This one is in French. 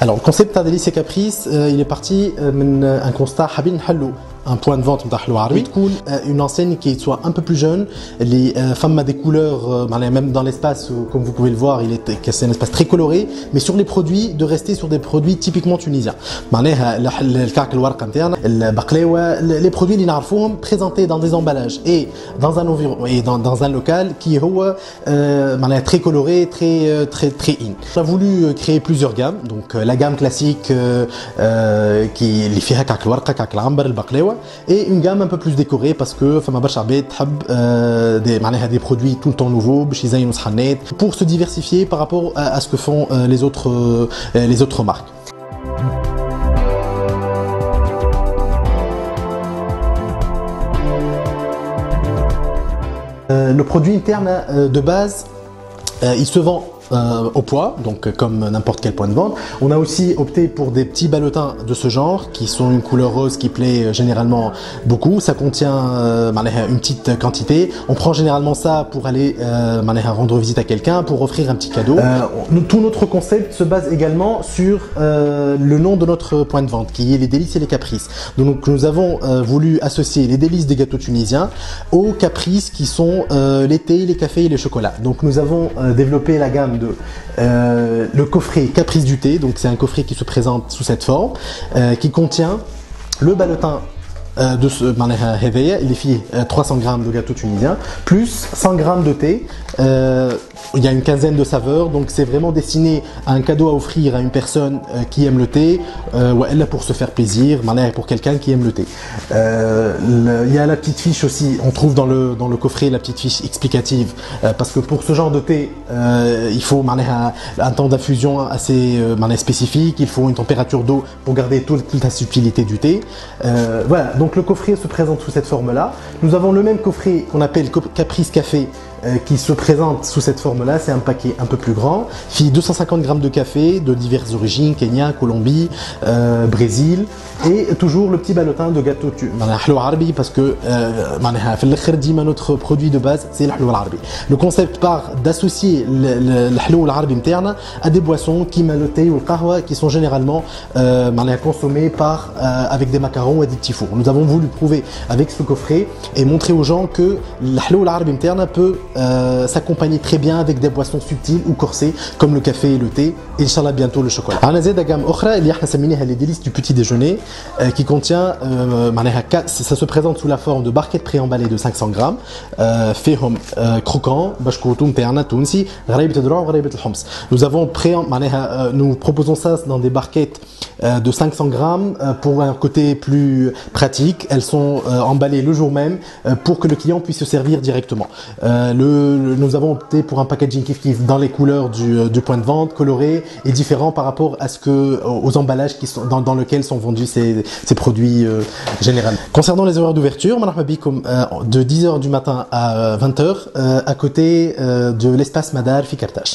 Alors le concept de Délices et Caprices, il est parti d'un constat حابين نحلو un point de vente نتاع حلو عربي تكون une enseigne qui soit un peu plus jeune, les femmes à des couleurs même dans l'espace comme vous pouvez le voir, c'est un espace très coloré, mais sur les produits de rester sur des produits typiquement tunisiens. معناها الكعك الورقه نتاعنا البقلاوه les produits اللي نعرفوهم présentés dans des emballages et dans un environnement et dans un local qui هو معناها très coloré, très in. On a voulu créer plusieurs gammes, donc la gamme classique qui اللي فيها كعك الورقه كعك العنبر البقلاوه et une gamme un peu plus décorée parce que فما برشا عباد تحب des produits tout le temps nouveaux باش يزينوا صحنات pour se diversifier par rapport à ce que font les autres marques. Le produit interne de base, il se vend au poids, donc comme n'importe quel point de vente. On a aussi opté pour des petits ballotins de ce genre qui sont une couleur rose qui plaît généralement beaucoup. Ça contient une petite quantité. On prend généralement ça pour aller rendre visite à quelqu'un, pour offrir un petit cadeau. Tout notre concept se base également sur le nom de notre point de vente qui est les Délices et les Caprices. Donc nous avons voulu associer les délices des gâteaux tunisiens aux caprices qui sont les thés, les cafés et les chocolats. Donc nous avons développé la gamme de le coffret Caprice du thé, donc c'est un coffret qui se présente sous cette forme, qui contient le ballotin de ce réveil, les filles 300 grammes de gâteau tunisien plus 100 grammes de thé. Il y a une quinzaine de saveurs, donc c'est vraiment destiné à un cadeau à offrir à une personne qui aime le thé ou elle pour se faire plaisir, pour quelqu'un qui aime le thé. Il y a la petite fiche aussi, on trouve dans le coffret la petite fiche explicative parce que pour ce genre de thé il faut un temps d'infusion assez spécifique, il faut une température d'eau pour garder toute la subtilité du thé. Voilà, donc le coffret se présente sous cette forme là. Nous avons le même coffret qu'on appelle Caprice Café qui se présente sous cette forme-là, c'est un paquet un peu plus grand, fait 250 grammes de café de diverses origines, Kenya, Colombie, Brésil, et toujours le petit ballotin de gâteau حلو عربي parce que في الاخر ديما notre produit de base c'est الحلو العربي. Le concept part d'associer الحلو العربي نتاعنا à des boissons qui le thé ou le qahwa qui sont généralement consommées avec des macarons et des petits fours. Nous avons voulu prouver avec ce coffret et montrer aux gens que الحلو العربي نتاعنا peut s'accompagner très bien avec des boissons subtiles ou corsées comme le café et le thé et Inch'Allah bientôt le chocolat. On a une gamme أخرى اللي احنا سميناها les délices du petit déjeuner qui contient ça se présente sous la forme de barquettes préemballées de 500 grammes فيهم croquants بشكوتو نتاعنا تونسي غريبة الذروع وغريبة الحمص. Nous proposons ça dans des barquettes de 500 grammes pour un côté plus pratique. Elles sont emballées le jour même pour que le client puisse se servir directement. Nous avons opté pour un packaging qui dans les couleurs du point de vente, coloré et différent par rapport aux emballages dans lesquels sont vendus ces produits généralement. Concernant les horaires d'ouverture, de 10h du matin à 20h à côté de l'espace Madar Fikartash.